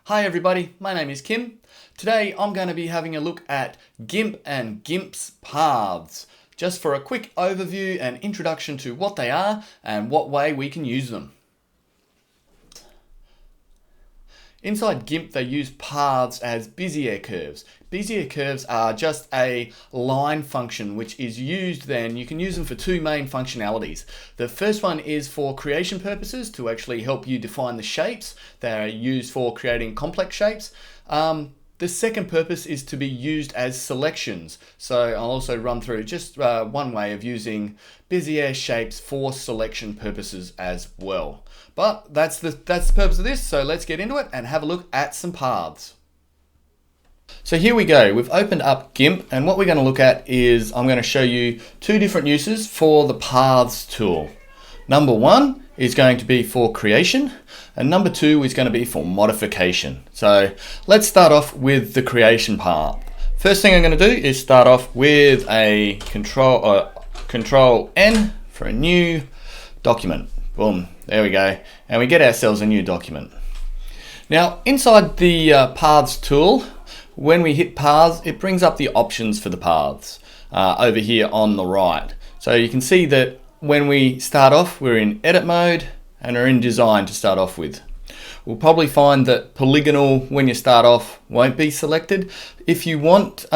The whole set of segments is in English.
Hi everybody, my name is Kim. Today I'm going to be having a look at Gimp and Gimp's paths, just for a quick overview and introduction to what they are and what way we can use them. Inside Gimp they use paths as Bezier curves. Bezier curves are just a line function which is used then, you can use them for two main functionalities. The first one is for creation purposes to actually help you define the shapes. They're used for creating complex shapes. The second purpose is to be used as selections. So I'll also run through just one way of using Bezier shapes for selection purposes as well. But that's the purpose of this, so let's get into it and have a look at some paths. So here we go, we've opened up Gimp, and what we're going to look at is I'm going to show you two different uses for the paths tool. Number one is going to be for creation, and number two is going to be for modification. So let's start off with the creation part. First thing I'm going to do is start off with a control N for a new document. Boom, there we go, and we get ourselves a new document. Now inside the paths tool, when we hit paths, it brings up the options for the paths over here on the right. So you can see that when we start off, we're in edit mode and we're in design to start off with. We'll probably find that polygonal when you start off won't be selected. If you want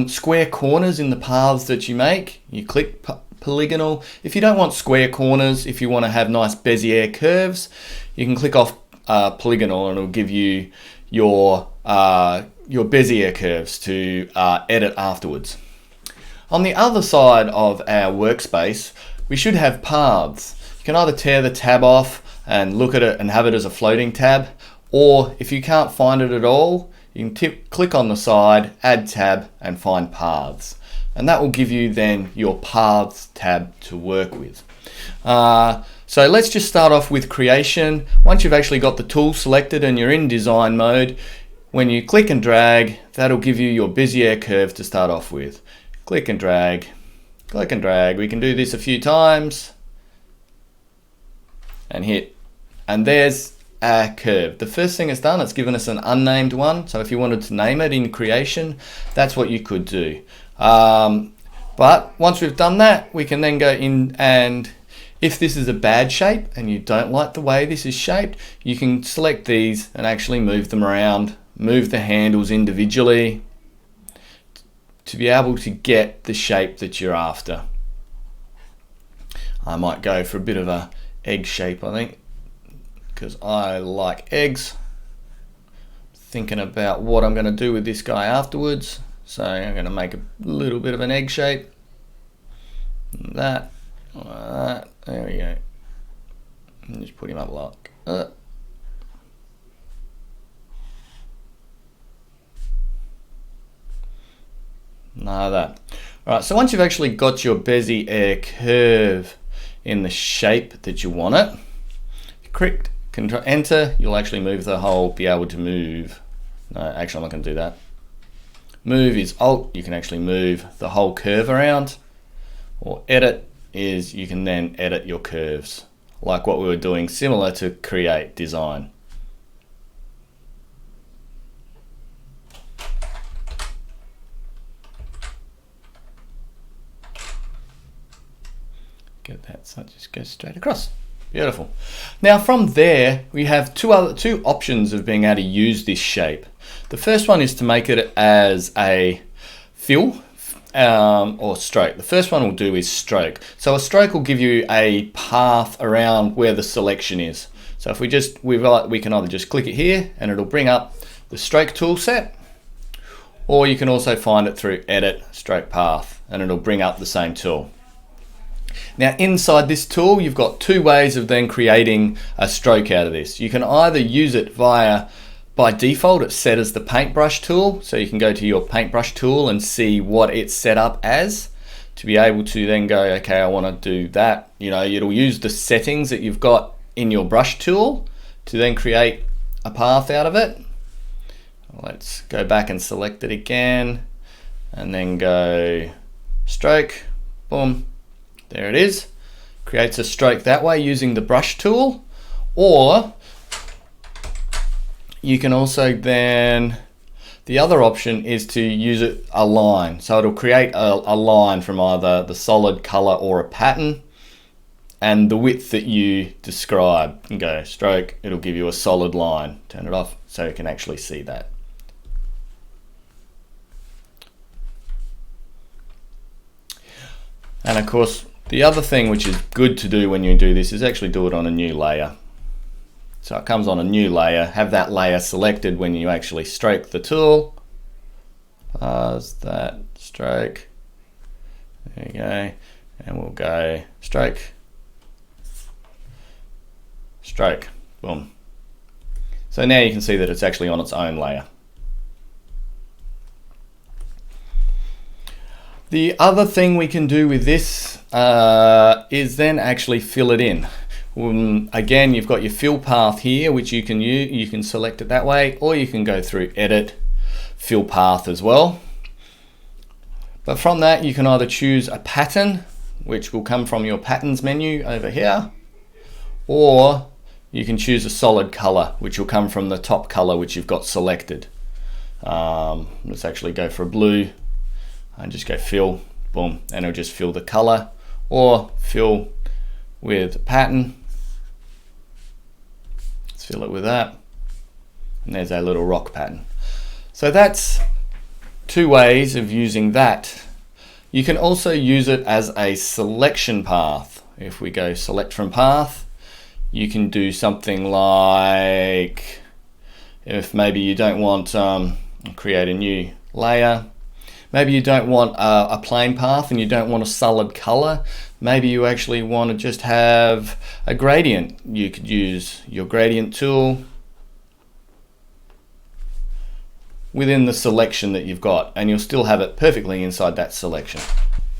square corners in the paths that you make, you click polygonal. If you don't want square corners, if you want to have nice Bezier curves, you can click off polygonal and it'll give you your Bezier curves to edit afterwards. On the other side of our workspace, we should have paths. You can either tear the tab off and look at it and have it as a floating tab, or if you can't find it at all, you can click on the side, add tab, and find paths. And that will give you then your paths tab to work with. So let's just start off with creation. Once you've actually got the tool selected and you're in design mode, when you click and drag, that'll give you your Bezier curve to start off with. Click and drag, click and drag. We can do this a few times and hit, and there's our curve. The first thing it's done, it's given us an unnamed one. So if you wanted to name it in creation, that's what you could do. But once we've done that, we can then go in, and if this is a bad shape and you don't like the way this is shaped, you can select these and actually move them around, move the handles individually to be able to get the shape that you're after. I might go for a bit of a egg shape, I think, because I like eggs. Thinking about what I'm going to do with this guy afterwards. So I'm going to make a little bit of an egg shape. That. There we go. And just put him up like that. Now that. Alright, so once you've actually got your Bezier curve in the shape that you want it, click Control Enter, you'll actually move the whole, be able to move. No, actually I'm not going to do that. Move is Alt, you can actually move the whole curve around, or Edit is you can then edit your curves, like what we were doing, similar to create design. Get that, so it just goes straight across. Beautiful. Now from there we have two options of being able to use this shape. The first one is to make it as a fill or stroke. The first one we'll do is stroke. So a stroke will give you a path around where the selection is. So if we can either just click it here and it'll bring up the stroke tool set, or you can also find it through Edit Stroke Path and it'll bring up the same tool. Now inside this tool you've got two ways of then creating a stroke out of this. You can either use it by default it's set as the Paintbrush tool, so you can go to your Paintbrush tool and see what it's set up as to be able to then go, okay, I want to do that. You know, it'll use the settings that you've got in your brush tool to then create a path out of it. Let's go back and select it again and then go stroke, boom. There it is. Creates a stroke that way using the brush tool, or you can also then, the other option is to use a line. So it'll create a line from either the solid color or a pattern, and the width that you describe. You can go stroke, it'll give you a solid line. Turn it off so you can actually see that. And of course, the other thing which is good to do when you do this is actually do it on a new layer. So it comes on a new layer, have that layer selected when you actually stroke the tool. Pause that, stroke. There you go. And we'll go stroke, stroke, boom. So now you can see that it's actually on its own layer. The other thing we can do with this is then actually fill it in. Again, you've got your fill path here, which you can use. You can select it that way, or you can go through Edit, Fill Path as well. But from that, you can either choose a pattern, which will come from your Patterns menu over here, or you can choose a solid color, which will come from the top color which you've got selected. Let's actually go for a blue and just go fill, boom, and it'll just fill the color, or fill with pattern. Let's fill it with that, and there's our little rock pattern. So that's two ways of using that. You can also use it as a selection path. If we go select from path, you can do something like, if maybe you don't want, create a new layer. Maybe you don't want a plain path and you don't want a solid color. Maybe you actually want to just have a gradient. You could use your gradient tool within the selection that you've got, and you'll still have it perfectly inside that selection.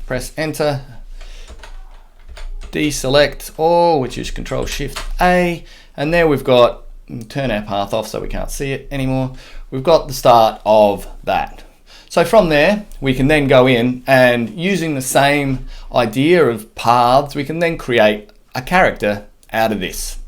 Press enter, deselect all, which is Control Shift A, and there we've got, turn our path off so we can't see it anymore. We've got the start of that. So from there, we can then go in and, using the same idea of paths, we can then create a character out of this.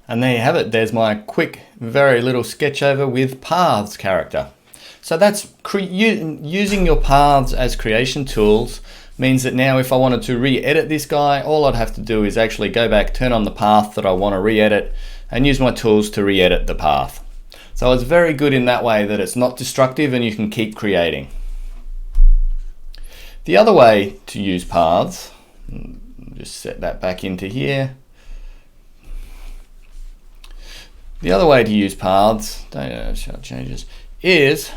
And there you have it. There's my quick, very little sketch over with paths character. So that's using your paths as creation tools means that now if I wanted to re-edit this guy, all I'd have to do is actually go back, turn on the path that I want to re-edit, and use my tools to re-edit the path. So it's very good in that way that it's not destructive and you can keep creating. The other way to use paths, just set that back into here. The other way to use paths, changes, is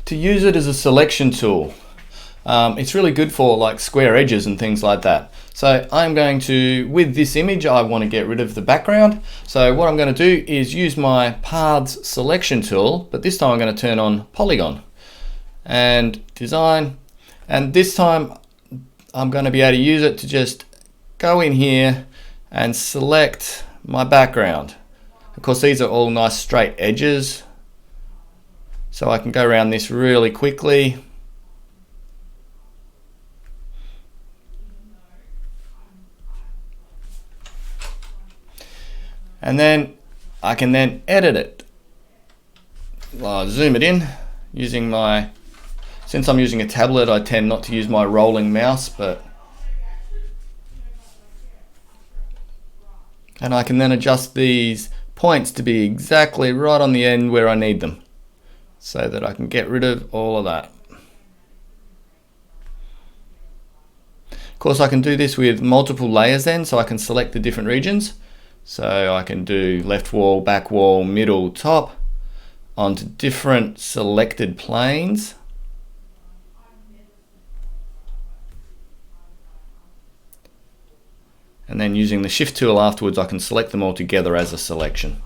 to use it as a selection tool. It's really good for like square edges and things like that. So I'm going to, with this image, I want to get rid of the background. So what I'm going to do is use my paths selection tool, but this time I'm going to turn on polygon and design. And this time I'm going to be able to use it to just go in here and select my background. Of course, these are all nice straight edges. So I can go around this really quickly. And then I can then edit it. I'll zoom it in using my, since I'm using a tablet, I tend not to use my rolling mouse, and I can then adjust these points to be exactly right on the end where I need them, so that I can get rid of all of that. Of course, I can do this with multiple layers then, so I can select the different regions. So I can do left wall, back wall, middle, top, onto different selected planes. And then using the shift tool afterwards, I can select them all together as a selection.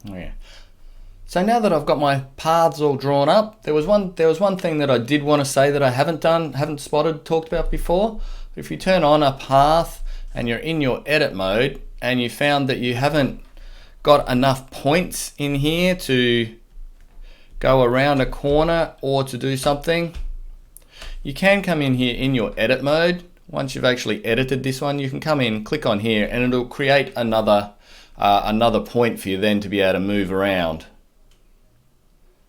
Oh yeah. So now that I've got my paths all drawn up, there was one thing that I did want to say that I haven't talked about before. If you turn on a path and you're in your edit mode and you found that you haven't got enough points in here to go around a corner or to do something, you can come in here in your edit mode. Once you've actually edited this one, you can come in, click on here, and it'll create another point for you then to be able to move around.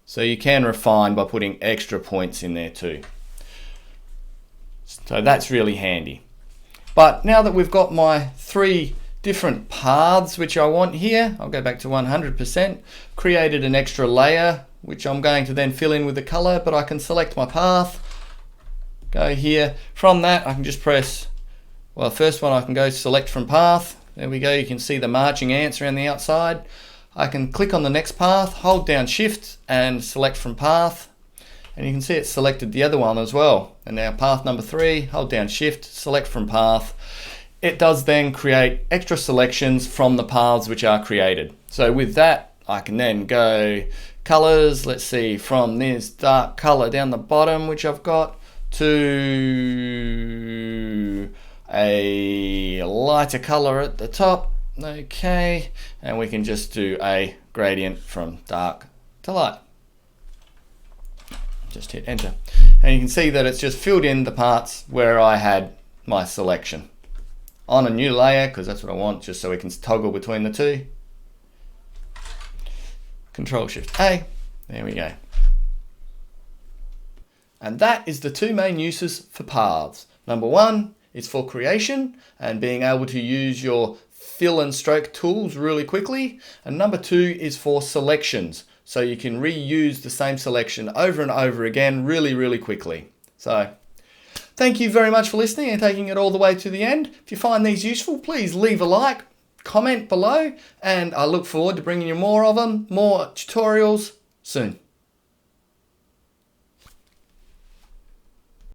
So you can refine by putting extra points in there too. So that's really handy. But now that we've got my 3 different paths which I want here, I'll go back to 100%, created an extra layer which I'm going to then fill in with the color, but I can select my path, go here. From that I can just press, well, first one I can go select from path. There we go, you can see the marching ants around the outside. I can click on the next path, hold down shift and select from path, and you can see it's selected the other one as well. And now path number 3, hold down shift, select from path. It does then create extra selections from the paths which are created. So with that I can then go colors, let's see, from this dark color down the bottom which I've got to a lighter color at the top. Okay, and we can just do a gradient from dark to light. Just hit enter, and you can see that it's just filled in the parts where I had my selection on a new layer, because that's what I want, just so we can toggle between the two. Control Shift A, there we go. And that is the 2 main uses for paths. Number 1 is for creation and being able to use your fill and stroke tools really quickly. And number 2 is for selections. So you can reuse the same selection over and over again really quickly. So thank you very much for listening and taking it all the way to the end. If you find these useful, please leave a like, comment below, and I look forward to bringing you more of them, more tutorials soon.